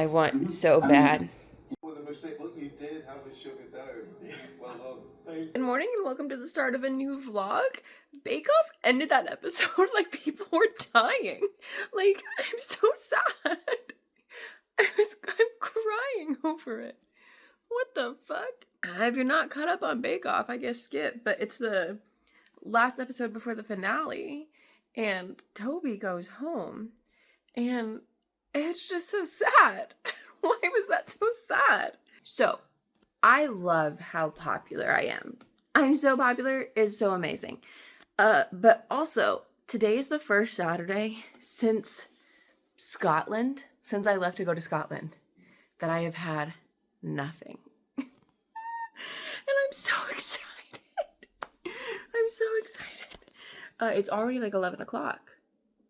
I want so bad. With a mistake, look, you did have the sugar dough. Well done. Good morning and welcome to the start of a new vlog. Bake Off ended that episode like people were dying. Like, I'm so sad. I'm crying over it. What the fuck? If you're not caught up on Bake Off, I guess skip, but it's the last episode before the finale and Toby goes home and it's just so sad. Why was that so sad? So, I love how popular I am. I'm so popular, it's so amazing. But also, today is the first Saturday since Scotland, since I left to go to Scotland, that I have had nothing. And I'm so excited. I'm so excited. It's already like 11 o'clock,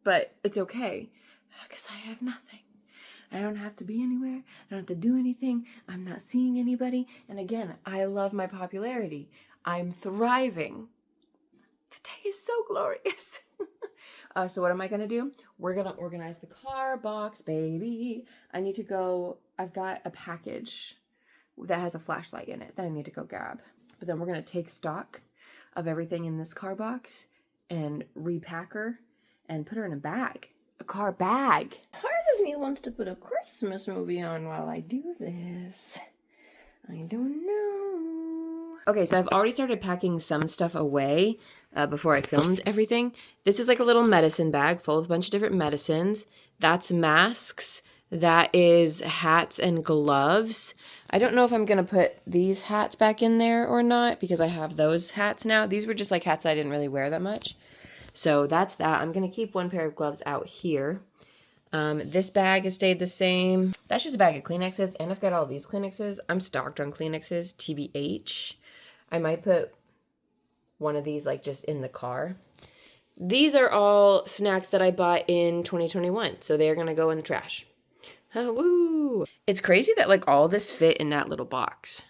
but it's okay because I have nothing. I don't have to be anywhere. I don't have to do anything. I'm not seeing anybody. And again, I love my popularity. I'm thriving. Today is so glorious. So what am I going to do? We're going to organize the car box, baby. I need to go. I've got a package that has a flashlight in it that I need to go grab. But then we're going to take stock of everything in this car box and repack her and put her in a bag. A car bag. Part of me wants to put a Christmas movie on while I do this. I don't know. Okay, so I've already started packing some stuff away before I filmed everything. This is like a little medicine bag full of a bunch of different medicines. That's masks. That is hats and gloves. I don't know if I'm going to put these hats back in there or not because I have those hats now. These were just like hats I didn't really wear that much. So that's that. I'm going to keep one pair of gloves out here. This bag has stayed the same. That's just a bag of Kleenexes, and I've got all these Kleenexes. I'm stocked on Kleenexes, TBH. I might put one of these like just in the car. These are all snacks that I bought in 2021, so they're going to go in the trash. Oh, woo! It's crazy that like all this fit in that little box.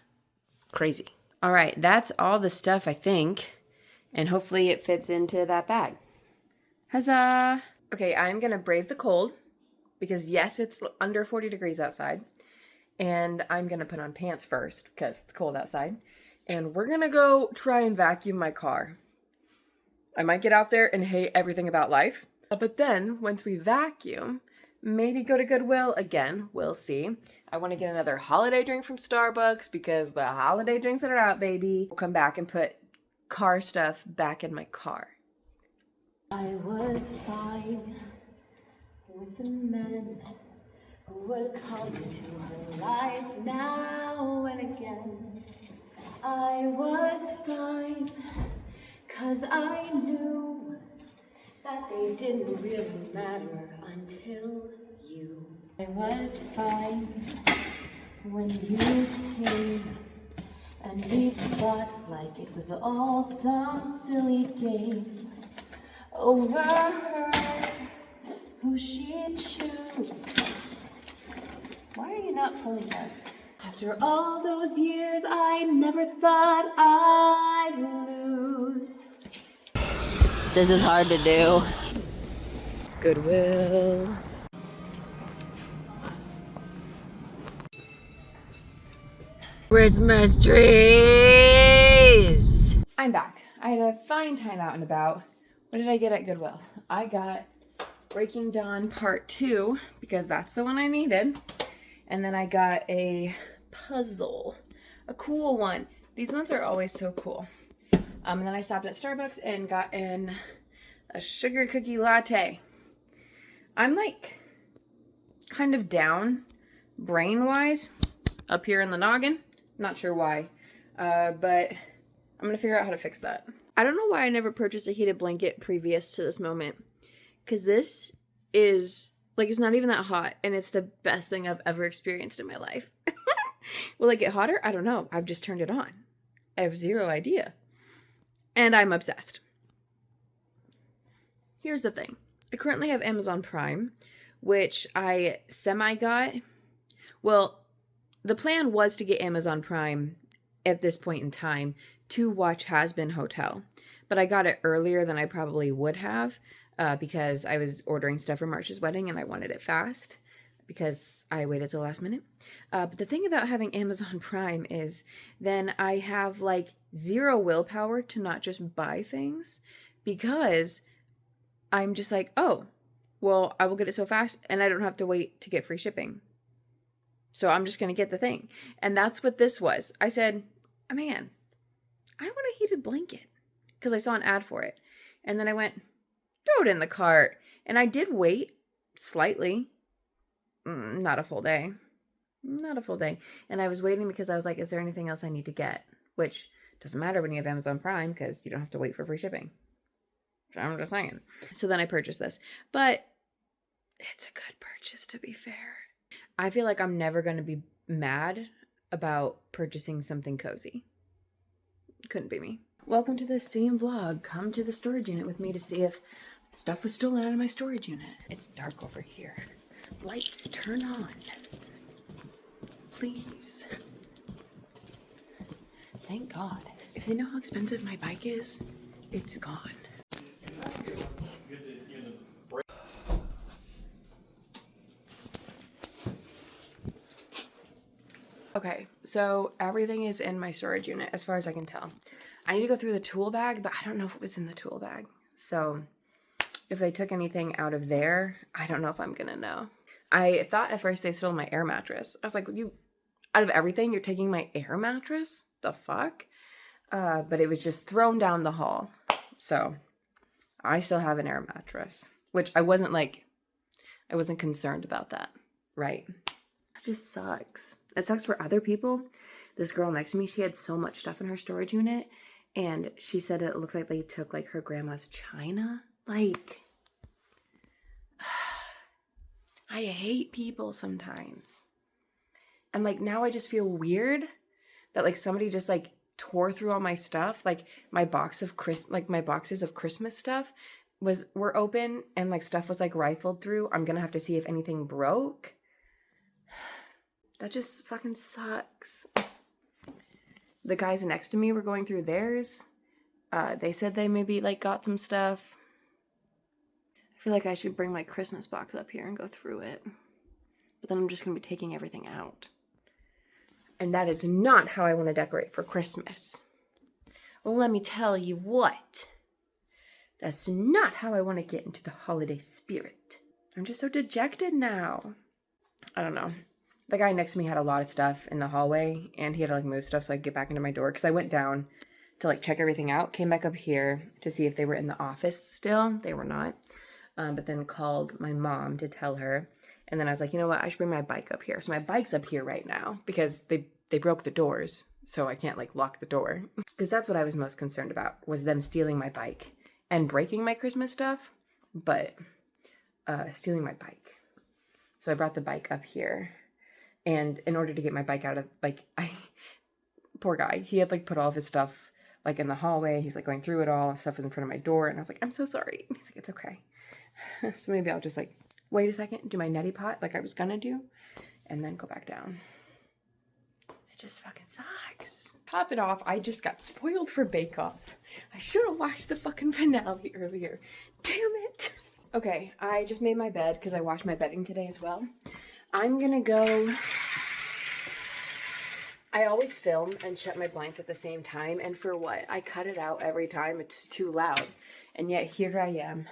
Crazy. All right, that's all the stuff I think. And hopefully it fits into that bag. Huzzah! Okay, I'm gonna brave the cold because yes, it's under 40 degrees outside. And I'm gonna put on pants first because it's cold outside. And we're gonna go try and vacuum my car. I might get out there and hate everything about life. But then, once we vacuum, maybe go to Goodwill again. We'll see. I want to get another holiday drink from Starbucks because the holiday drinks are out, baby. We'll come back and put car stuff back in my car. I was fine with the men who would come into her life now and again. I was fine 'cause I knew that they didn't really matter until you. I was fine when you came. And we fought like it was all some silly game over her, who she'd choose. Why are you not pulling her? After all those years, I never thought I'd lose. This is hard to do. Goodwill. Christmas trees! I'm back. I had a fine time out and about. What did I get at Goodwill? I got Breaking Dawn Part 2 because that's the one I needed. And then I got a puzzle. A cool one. These ones are always so cool. And then I stopped at Starbucks and got in a sugar cookie latte. I'm like kind of down brain-wise up here in the noggin. Not sure why, but I'm going to figure out how to fix that. I don't know why I never purchased a heated blanket previous to this moment, because this is, like, it's not even that hot, and it's the best thing I've ever experienced in my life. Will it get hotter? I don't know. I've just turned it on. I have zero idea. And I'm obsessed. Here's the thing. I currently have Amazon Prime, which I semi-got. Well, the plan was to get Amazon Prime at this point in time to watch Has Been Hotel. But I got it earlier than I probably would have because I was ordering stuff for March's wedding and I wanted it fast. because I waited till the last minute. But the thing about having Amazon Prime is then I have like zero willpower to not just buy things, because I'm just like, oh, well, I will get it so fast and I don't have to wait to get free shipping. So I'm just going to get the thing. And that's what this was. I said, oh, man, I want a heated blanket, because I saw an ad for it. And then I went, throw it in the cart. And I did wait slightly. Not a full day. Not a full day. And I was waiting because I was like, is there anything else I need to get? Which doesn't matter when you have Amazon Prime, because you don't have to wait for free shipping. So I'm just saying. So then I purchased this. But it's a good purchase, to be fair. I feel like I'm never going to be mad about purchasing something cozy. Couldn't be me. Welcome to the same vlog. Come to the storage unit with me to see if stuff was stolen out of my storage unit. It's dark over here. Lights, turn on. Please. Thank God. If they know how expensive my bike is, it's gone. Okay, so everything is in my storage unit as far as I can tell. I need to go through the tool bag, but I don't know if it was in the tool bag. So if they took anything out of there, I don't know if I'm gonna know. I thought at first they stole my air mattress. I was like, you, out of everything, you're taking my air mattress? The fuck? But it was just thrown down the hall. So I still have an air mattress, which I wasn't concerned about that, right? It just sucks. It sucks for other people. This girl next to me, she had so much stuff in her storage unit, and she said it looks like they took like her grandma's china. Like, I hate people sometimes. And like now I just feel weird that like somebody just like tore through all my stuff. Like my boxes of Christmas stuff were open, and like stuff was like rifled through. I'm gonna have to see if anything broke. That just fucking sucks. The guys next to me were going through theirs. They said they maybe like got some stuff. I feel like I should bring my Christmas box up here and go through it. But then I'm just gonna be taking everything out. And that is not how I want to decorate for Christmas. Well, let me tell you what. That's not how I want to get into the holiday spirit. I'm just so dejected now. I don't know. The guy next to me had a lot of stuff in the hallway, and he had to like move stuff so I could get back into my door, because I went down to like check everything out, came back up here to see if they were in the office still. They were not. But then called my mom to tell her. And then I was like, you know what? I should bring my bike up here. So my bike's up here right now because they broke the doors, so I can't like lock the door. Because that's what I was most concerned about, was them stealing my bike and breaking my Christmas stuff, but stealing my bike. So I brought the bike up here. And in order to get my bike out of, like, poor guy, he had, like, put all of his stuff, like, in the hallway. He's, like, going through it all. Stuff was in front of my door. And I was like, I'm so sorry. And he's like, it's okay. So maybe I'll just, like, wait a second, do my neti pot like I was gonna do, and then go back down. It just fucking sucks. Top it off, I just got spoiled for Bake Off. I should have watched the fucking finale earlier. Damn it. Okay, I just made my bed because I washed my bedding today as well. I'm gonna go... I always film and shut my blinds at the same time, and for what? I cut it out every time. It's too loud. And yet here I am,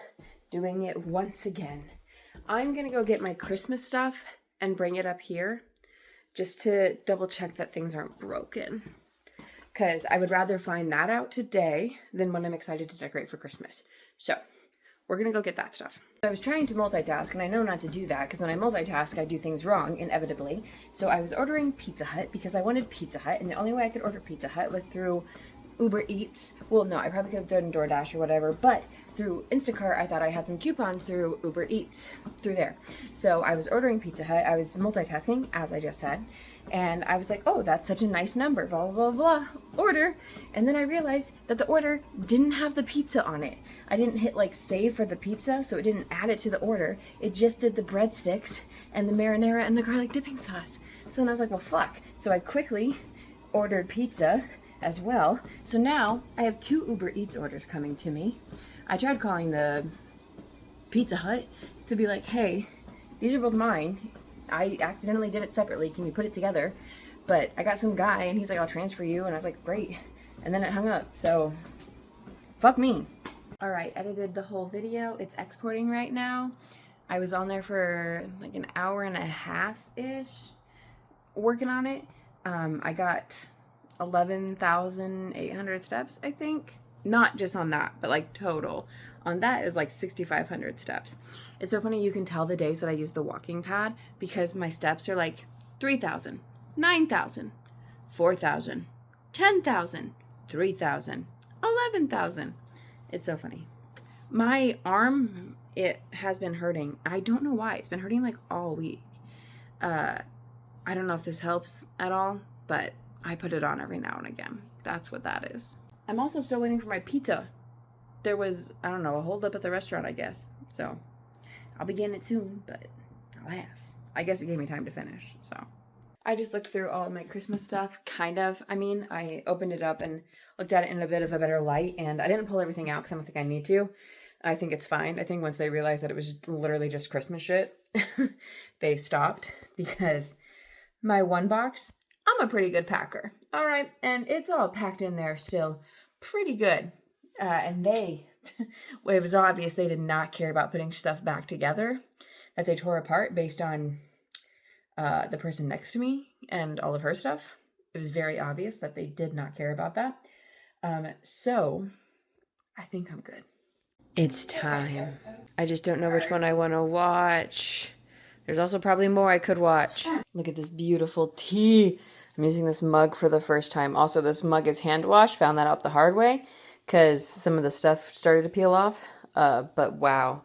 doing it once again. I'm gonna go get my Christmas stuff and bring it up here, just to double check that things aren't broken. Because I would rather find that out today than when I'm excited to decorate for Christmas. So, we're gonna go get that stuff. I was trying to multitask, and I know not to do that, because when I multitask, I do things wrong, inevitably. So I was ordering Pizza Hut, because I wanted Pizza Hut, and the only way I could order Pizza Hut was through Uber Eats. Well, no, I probably could have done DoorDash or whatever, but through Instacart, I thought I had some coupons through Uber Eats, through there. So I was ordering Pizza Hut, I was multitasking, as I just said, and I was like, oh, that's such a nice number, blah, blah, blah, blah, order. And then I realized that the order didn't have the pizza on it. I didn't hit like save for the pizza, so it didn't add it to the order. It just did the breadsticks and the marinara and the garlic dipping sauce. So then I was like, well, fuck. So I quickly ordered pizza as well. So now I have 2 Uber Eats orders coming to me. I tried calling the Pizza Hut to be like, hey, these are both mine. I accidentally did it separately. Can you put it together? But I got some guy, and he's like, I'll transfer you. And I was like, great. And then it hung up. So, fuck me. All right, edited the whole video. It's exporting right now. I was on there for like an hour and a half-ish working on it. I got 11,800 steps, I think. Not just on that, but like total. On that is like 6,500 steps. It's so funny, you can tell the days that I use the walking pad because my steps are like 3,000, 9,000, 4,000, 10,000, 3,000, 11,000. It's so funny. My arm, it has been hurting. I don't know why. It's been hurting like all week. I don't know if this helps at all, but I put it on every now and again. That's what that is. I'm also still waiting for my pizza. There was, I don't know, a holdup at the restaurant, I guess. So I'll be getting it soon, but alas. I guess it gave me time to finish, so. I just looked through all of my Christmas stuff, kind of. I mean, I opened it up and looked at it in a bit of a better light, and I didn't pull everything out because I don't think I need to. I think it's fine. I think once they realized that it was literally just Christmas shit, they stopped, because my one box, I'm a pretty good packer, all right? And it's all packed in there still pretty good. And they, well, it was obvious they did not care about putting stuff back together, that they tore apart based on the person next to me and all of her stuff. It was very obvious that they did not care about that. So I think I'm good. It's time. I just don't know which one I want to watch. There's also probably more I could watch. Look at this beautiful tea. I'm using this mug for the first time. Also, this mug is hand washed. Found that out the hard way because some of the stuff started to peel off. But wow,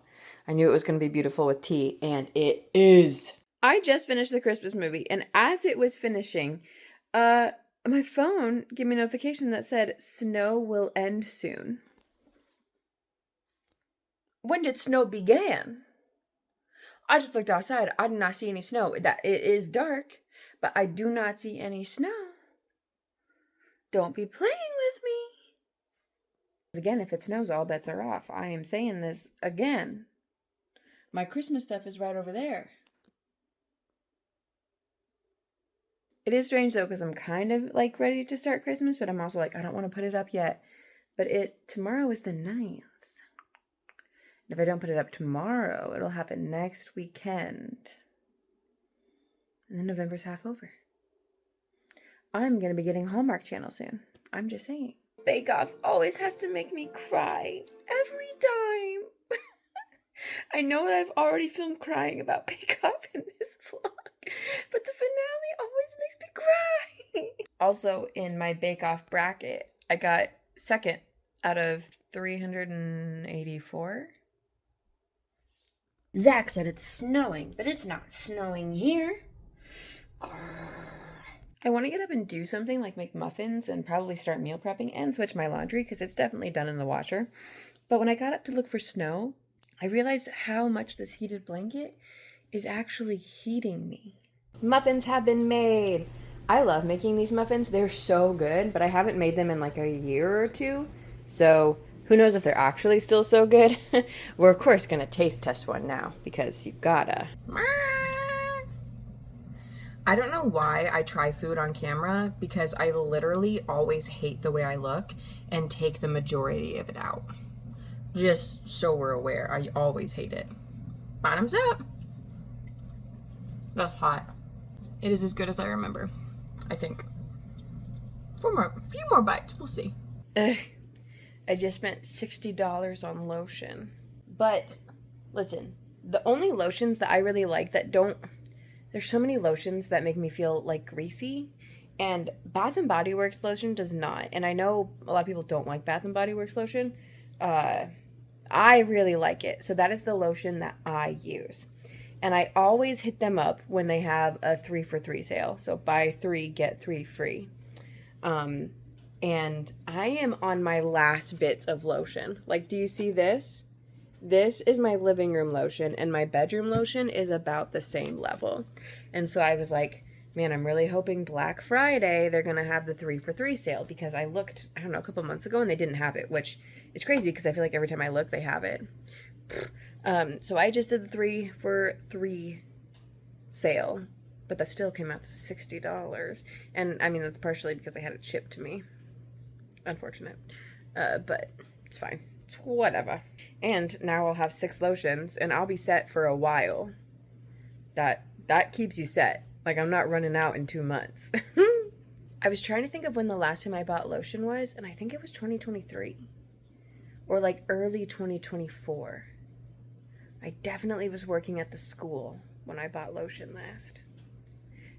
I knew it was going to be beautiful with tea, and it is. I just finished the Christmas movie, and as it was finishing, my phone gave me a notification that said, snow will end soon. When did snow begin? I just looked outside. I did not see any snow. That it is dark, but I do not see any snow. Don't be playing with me. Again, if it snows, all bets are off. I am saying this again. My Christmas stuff is right over there. It is strange though, because I'm kind of like ready to start Christmas, but I'm also like, I don't want to put it up yet. But tomorrow is the 9th. If I don't put it up tomorrow, it'll happen next weekend. And then November's half over. I'm going to be getting Hallmark Channel soon. I'm just saying. Bake Off always has to make me cry. Every time. I know that I've already filmed crying about Bake Off in this vlog. But the finale always makes me cry. Also, in my Bake Off bracket, I got second out of 384. Zach said it's snowing, but it's not snowing here. I want to get up and do something like make muffins and probably start meal prepping and switch my laundry because it's definitely done in the washer. But when I got up to look for snow, I realized how much this heated blanket is actually heating me. Muffins have been made. I love making these muffins. They're so good, but I haven't made them in like a year or two. So who knows if they're actually still so good? We're, of course, going to taste test one now because you gotta. I don't know why I try food on camera because I literally always hate the way I look and take the majority of it out. Just so we're aware, I always hate it. Bottoms up. That's hot. It is as good as I remember, I think. A few more bites, we'll see. I just spent $60 on lotion. But, listen, the only lotions that I really like that don't... There's so many lotions that make me feel, like, greasy. And Bath & Body Works lotion does not. And I know a lot of people don't like Bath & Body Works lotion. I really like it. So that is the lotion that I use. And I always hit them up when they have a 3 for 3 sale. So buy 3, get 3 free. And I am on my last bits of lotion. Like, do you see this? This is my living room lotion, and my bedroom lotion is about the same level. And so I was like, man, I'm really hoping Black Friday they're going to have the 3 for 3 sale, because I looked, I don't know, a couple months ago and they didn't have it, which is crazy because I feel like every time I look, they have it. So I just did the 3 for 3 sale, but that still came out to $60. And I mean, that's partially because I had it shipped to me. Unfortunate. But it's fine. It's whatever. And now I'll have 6 lotions and I'll be set for a while. That keeps you set. Like, I'm not running out in 2 months. I was trying to think of when the last time I bought lotion was, and I think it was 2023. Or like early 2024. I definitely was working at the school when I bought lotion last.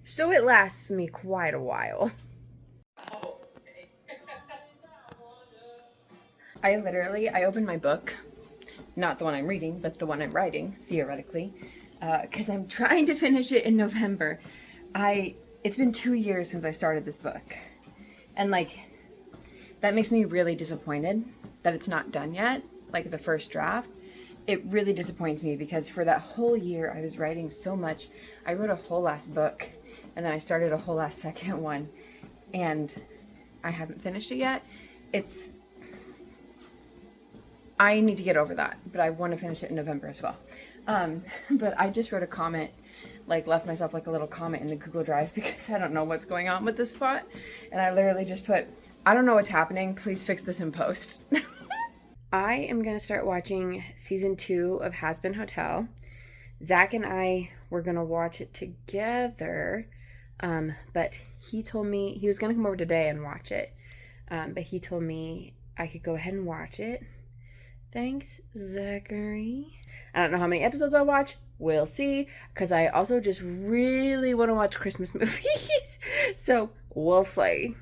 So it lasts me quite a while. I opened my book, not the one I'm reading, but the one I'm writing, theoretically, because I'm trying to finish it in November. It's been 2 years since I started this book, and like, that makes me really disappointed that it's not done yet, like the first draft. It really disappoints me because for that whole year I was writing so much. I wrote a whole last book, and then I started a whole last second one, and I haven't finished it yet. I need to get over that, but I want to finish it in November as well. But I just wrote a comment, like left myself like a little comment in the Google Drive because I don't know what's going on with this spot. And I literally just put, I don't know what's happening. Please fix this in post. I am going to start watching season 2 of Has Been Hotel. Zach and I were going to watch it together. But he told me he was going to come over today and watch it. But he told me I could go ahead and watch it. Thanks, Zachary. I don't know how many episodes I'll watch. We'll see. Because I also just really want to watch Christmas movies. So, we'll see.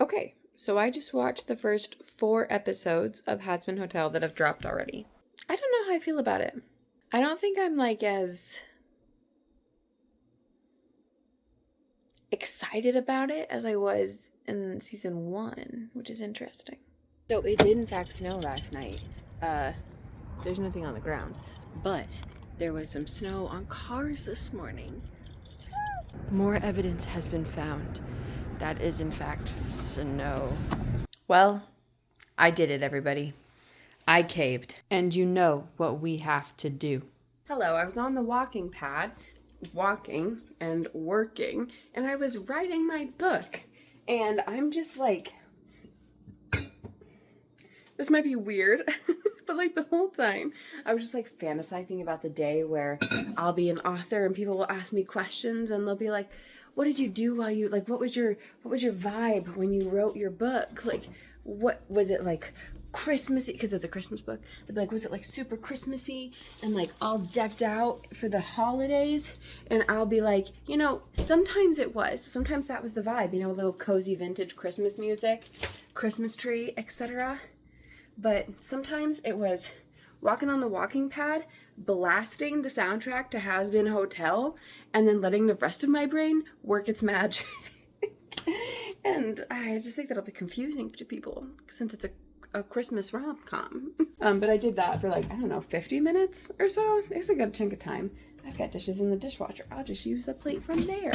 Okay, so I just watched the first 4 episodes of Has Been Hotel that have dropped already. I don't know how I feel about it. I don't think I'm like as excited about it as I was in season 1, which is interesting. So it did in fact snow last night. There's nothing on the ground, but there was some snow on cars this morning. More evidence has been found. That is in fact snow. Well, I did it, everybody. I caved. And you know what we have to do. Hello, I was on the walking pad, walking and working, and I was writing my book. And I'm just like, this might be weird, but like the whole time I was just like fantasizing about the day where I'll be an author and people will ask me questions and they'll be like, what did you do while you, like, what was your vibe when you wrote your book? Like, what was it like Christmassy? Because it's a Christmas book. They'd be like, was it like super Christmassy and like all decked out for the holidays? And I'll be like, you know, sometimes it was. Sometimes that was the vibe, you know, a little cozy vintage Christmas music, Christmas tree, etc. But sometimes it was walking on the walking pad, blasting the soundtrack to Has Been Hotel, and then letting the rest of my brain work its magic. And I just think that'll be confusing to people since it's a Christmas rom-com. But I did that for like, I don't know, 50 minutes or so. It's a good chunk of time. I've got dishes in the dishwasher. I'll just use the plate from there.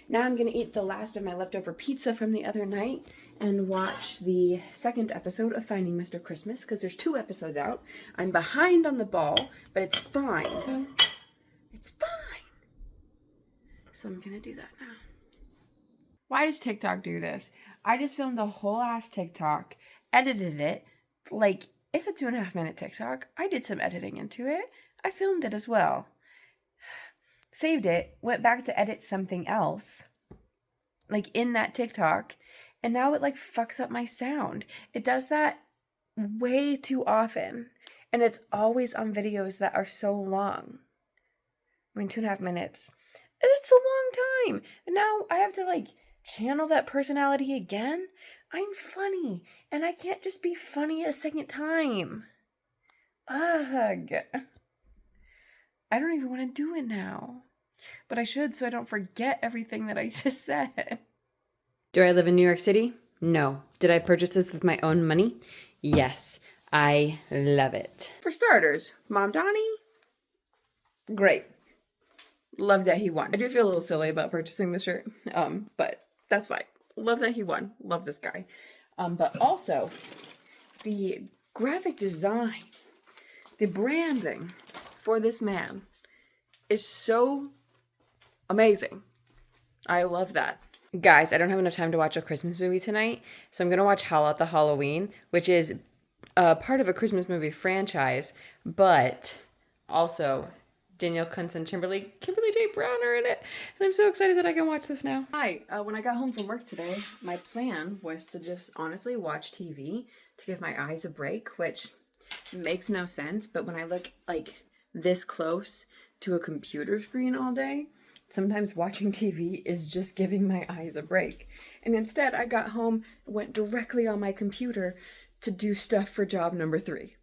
Now I'm going to eat the last of my leftover pizza from the other night and watch the second episode of Finding Mr. Christmas because there's 2 episodes out. I'm behind on the ball, but it's fine. It's fine. So I'm going to do that now. Why does TikTok do this? I just filmed a whole ass TikTok, edited it. Like, it's a 2.5 minute TikTok. I did some editing into it. I filmed it as well. Saved it, went back to edit something else, like in that TikTok, and now it like fucks up my sound. It does that way too often, and it's always on videos that are so long. I mean, 2.5 minutes. It's a long time. And now I have to like channel that personality again. I'm funny, and I can't just be funny a second time. Ugh. I don't even want to do it now. But I should so I don't forget everything that I just said. Do I live in New York City? No. Did I purchase this with my own money? Yes. I love it. For starters, Mom Donnie, great. Love that he won. I do feel a little silly about purchasing the shirt, but that's fine. Love that he won. Love this guy. But also, the graphic design, the branding for this man is so amazing. I love that. Guys, I don't have enough time to watch a Christmas movie tonight, so I'm going to watch Howl at the Halloween, which is part of a Christmas movie franchise, but also Danielle Kuntz and Kimberly J. Brown are in it, and I'm so excited that I can watch this now. Hi, when I got home from work today, my plan was to just honestly watch TV to give my eyes a break, which makes no sense, but when I look like this close to a computer screen all day, sometimes watching TV is just giving my eyes a break. And instead, I got home, went directly on my computer to do stuff for job number 3.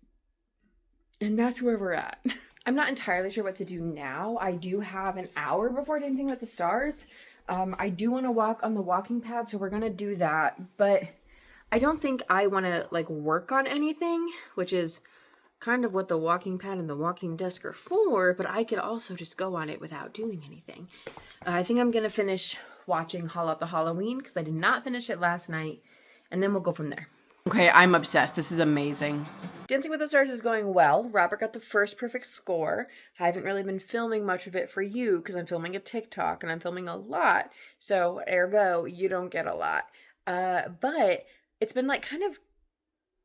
And that's where we're at. I'm not entirely sure what to do now. I do have an hour before Dancing with the Stars. I do want to walk on the walking pad, so we're going to do that. But I don't think I want to like work on anything, which is kind of what the walking pad and the walking desk are for, but I could also just go on it without doing anything. I think I'm going to finish watching Howl at the Halloween because I did not finish it last night, and then we'll go from there. Okay, I'm obsessed. This is amazing. Dancing with the Stars is going well. Robert got the first perfect score. I haven't really been filming much of it for you because I'm filming a TikTok and I'm filming a lot. So, ergo, you don't get a lot. But it's been like kind of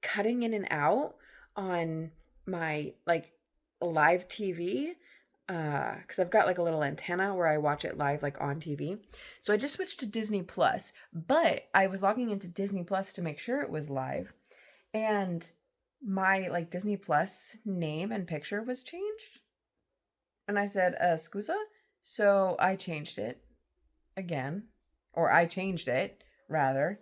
cutting in and out on my like live TV because I've got like a little antenna where I watch it live like on TV. So I just switched to Disney Plus, but I was logging into Disney Plus to make sure it was live, and my like Disney Plus name and picture was changed, and I said scusa, so I changed it again, or I changed it rather.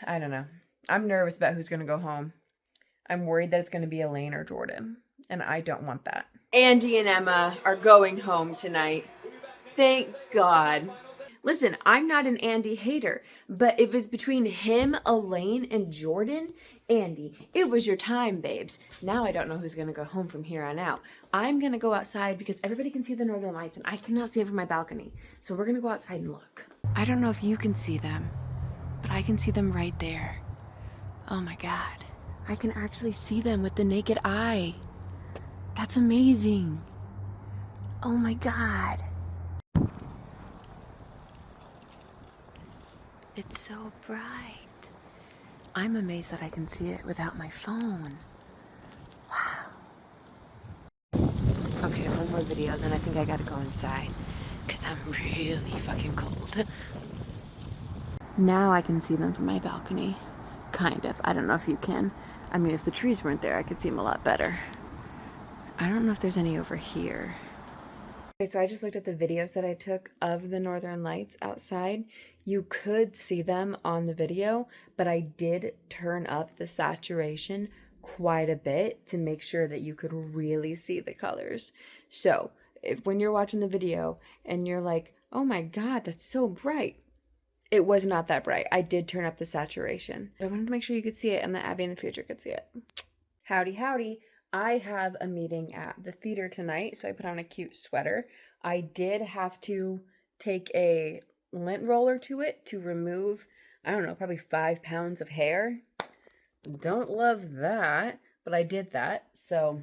I don't know. I'm nervous about who's gonna go home. I'm worried that it's going to be Elaine or Jordan, and I don't want that. Andy and Emma are going home tonight. Thank God. Listen, I'm not an Andy hater, but if it's between him, Elaine, and Jordan, Andy, it was your time, babes. Now I don't know who's going to go home from here on out. I'm going to go outside because everybody can see the northern lights, and I cannot see it from my balcony. So we're going to go outside and look. I don't know if you can see them, but I can see them right there. Oh my God. I can actually see them with the naked eye. That's amazing. Oh my God. It's so bright. I'm amazed that I can see it without my phone. Wow. Okay, one more video, then I think I gotta go inside because I'm really fucking cold. Now I can see them from my balcony. Kind of. I don't know if you can. I mean, if the trees weren't there, I could see them a lot better. I don't know if there's any over here. Okay, so I just looked at the videos that I took of the northern lights outside. You could see them on the video, but I did turn up the saturation quite a bit to make sure that you could really see the colors. So, when you're watching the video and you're like, oh my God, that's so bright. It was not that bright. I did turn up the saturation. But I wanted to make sure you could see it and that Abbie in the future could see it. Howdy, howdy. I have a meeting at the theater tonight, so I put on a cute sweater. I did have to take a lint roller to it to remove, I don't know, probably 5 pounds of hair. Don't love that, but I did that. So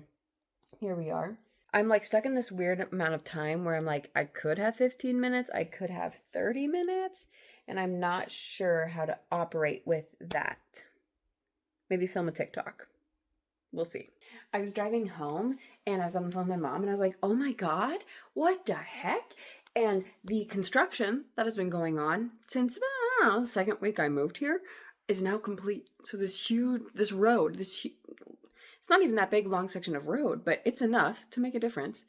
here we are. I'm like stuck in this weird amount of time where I'm like, I could have 15 minutes, I could have 30 minutes, and I'm not sure how to operate with that. Maybe film a TikTok. We'll see. I was driving home and I was on the phone with my mom and I was like, oh my God, what the heck? And the construction that has been going on since the second week I moved here is now complete. So this road, it's not even that big long section of road, but it's enough to make a difference.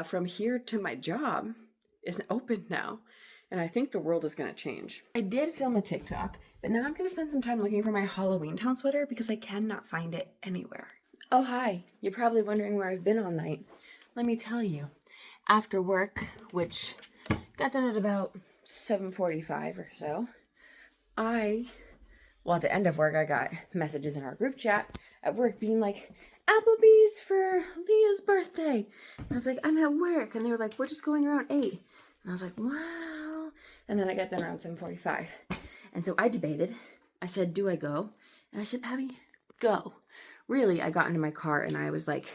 From here to my job is open now. And I think the world is going to change. I did film a TikTok, but now I'm going to spend some time looking for my Halloween Town sweater because I cannot find it anywhere. Oh, hi. You're probably wondering where I've been all night. Let me tell you. After work, which got done at about 7:45 or so, at the end of work, I got messages in our group chat at work being like, Applebee's for Leah's birthday. And I was like, I'm at work. And they were like, we're just going around 8. And I was like, wow. And then I got done around 7:45. And so I debated. I said, do I go? And I said, Abbie, go. Really, I got into my car and I was like,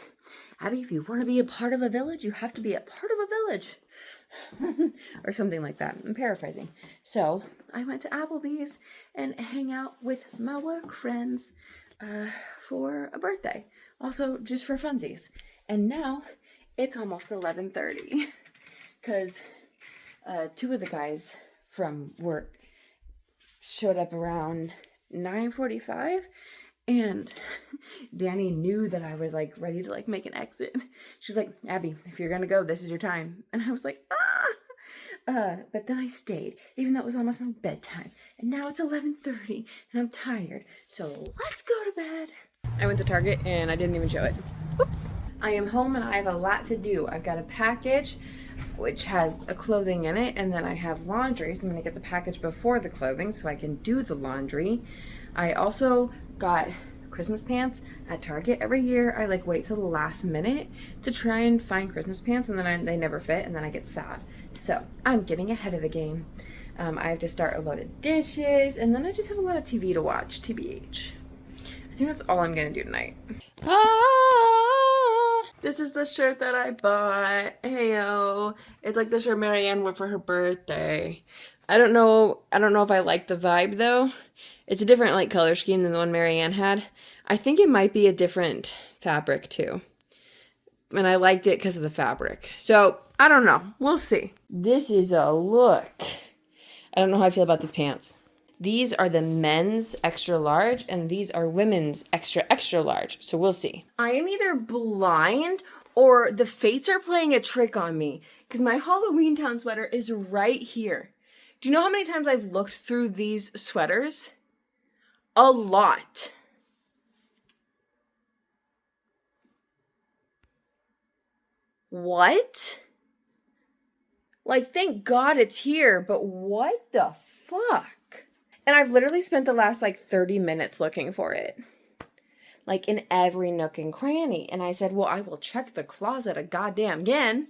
Abbie, if you want to be a part of a village, you have to be a part of a village. Or something like that. I'm paraphrasing. So I went to Applebee's and hang out with my work friends for a birthday. Also, just for funsies. And now it's almost 11:30 because two of the guys from work showed up around 9:45, and Danny knew that I was like ready to like make an exit. She was like, Abbie, if you're gonna go, this is your time. And I was like, but then I stayed, even though it was almost my bedtime. And now it's 11:30 and I'm tired. So let's go to bed. I went to Target and I didn't even show it. Oops. I am home and I have a lot to do. I've got a package which has a clothing in it, and then I have laundry, so I'm gonna get the package before the clothing so I can do the laundry. I also got Christmas pants at Target. Every year I like wait till the last minute to try and find Christmas pants, and then they never fit, and then I get sad. So I'm getting ahead of the game. I have to start a load of dishes, and then I just have a lot of TV to watch, TBH. I think that's all I'm gonna do tonight. This is the shirt that I bought. Heyo. It's like the shirt Marianne wore for her birthday. I don't know if I like the vibe though. It's a different like color scheme than the one Marianne had. I think it might be a different fabric too. And I liked it because of the fabric. So, I don't know. We'll see. This is a look. I don't know how I feel about these pants. These are the men's extra large, and these are women's extra, extra large. So we'll see. I am either blind or the fates are playing a trick on me, because my Halloween Town sweater is right here. Do you know how many times I've looked through these sweaters? A lot. What? Like, thank God it's here, but what the fuck? And I've literally spent the last like 30 minutes looking for it. Like in every nook and cranny. And I said, well, I will check the closet a goddamn again.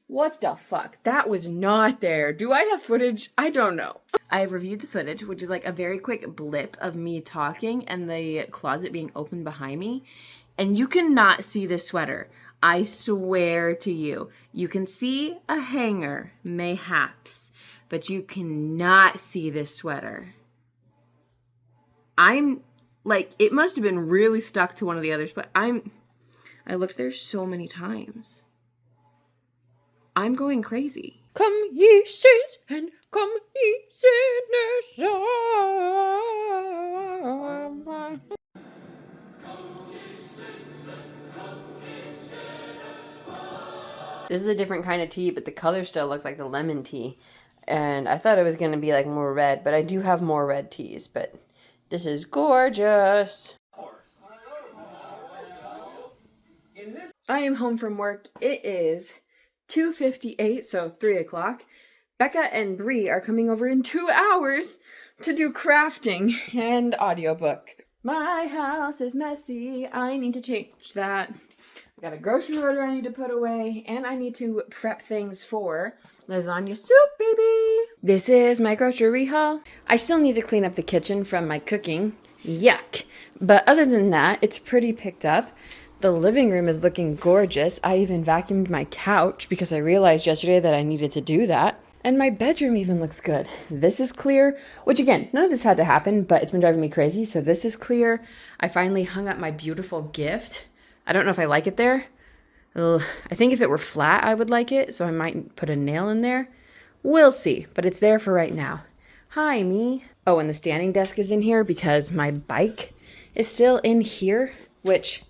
What the fuck? That was not there. Do I have footage? I don't know. I have reviewed the footage, which is like a very quick blip of me talking and the closet being open behind me. And you cannot see this sweater. I swear to you. You can see a hanger, mayhaps. But you cannot see this sweater. I'm like, it must have been really stuck to one of the others, but I looked there so many times. I'm going crazy. Come ye saints and come ye sinners. This is a different kind of tea, but the color still looks like the lemon tea. And I thought it was going to be like more red, but I do have more red teas, but this is gorgeous. I am home from work. It is 2:58, so 3 o'clock. Becca and Bree are coming over in 2 hours to do crafting and audiobook. My house is messy. I need to change that. I got a grocery order I need to put away, and I need to prep things for lasagna soup, baby. This is my grocery haul. I still need to clean up the kitchen from my cooking. Yuck. But other than that, it's pretty picked up. The living room is looking gorgeous. I even vacuumed my couch because I realized yesterday that I needed to do that. And my bedroom even looks good. This is clear, which again, none of this had to happen, but it's been driving me crazy. So this is clear. I finally hung up my beautiful gift. I don't know if I like it there. I think if it were flat, I would like it, so I might put a nail in there. We'll see, but it's there for right now. Hi, me. Oh, and the standing desk is in here because my bike is still in here, which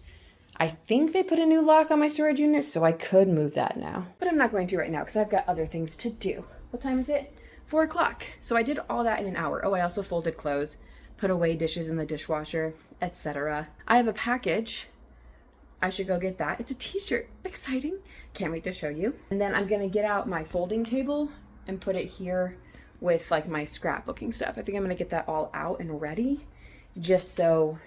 I think they put a new lock on my storage unit, so I could move that now. But I'm not going to right now because I've got other things to do. What time is it? 4 o'clock. So I did all that in an hour. Oh, I also folded clothes, put away dishes in the dishwasher, etc. I have a package. I should go get that. It's a t-shirt. Exciting. Can't wait to show you. And then I'm going to get out my folding table and put it here with like my scrapbooking stuff. I think I'm going to get that all out and ready just so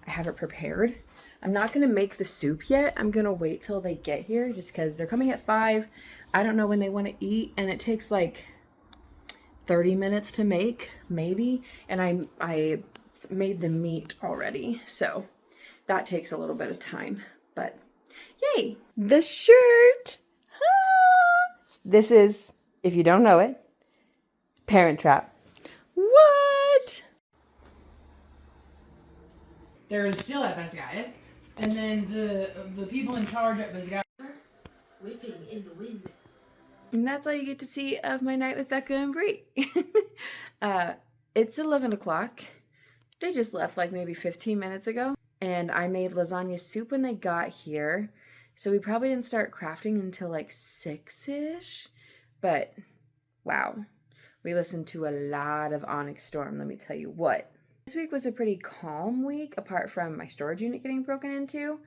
I have it prepared. I'm not going to make the soup yet. I'm going to wait till they get here just because they're coming at 5. I don't know when they want to eat, and it takes like 30 minutes to make, maybe. And I made the meat already, so that takes a little bit of time, but yay! The shirt! This is, if you don't know it, Parent Trap. What? They're still at Best Guy, and then the people in charge at Best Guy whipping in the wind. And that's all you get to see of my night with Becca and Brie. It's 11 o'clock. They just left like maybe 15 minutes ago. And I made lasagna soup when they got here. So we probably didn't start crafting until like 6-ish. But wow, we listened to a lot of Onyx Storm, let me tell you what. This week was a pretty calm week, apart from my storage unit getting broken into.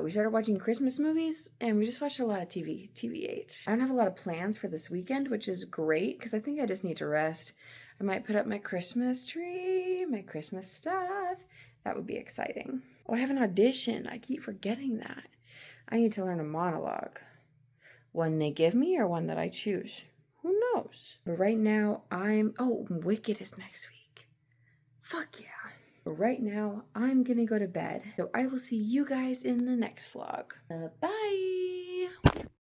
We started watching Christmas movies, and we just watched a lot of TV, TBH. I don't have a lot of plans for this weekend, which is great, because I think I just need to rest. I might put up my Christmas tree, my Christmas stuff. That would be exciting. Oh, I have an audition. I keep forgetting that. I need to learn a monologue. One they give me or one that I choose. Who knows? But right now, oh, Wicked is next week. Fuck yeah. But right now, I'm gonna go to bed. So I will see you guys in the next vlog. Bye!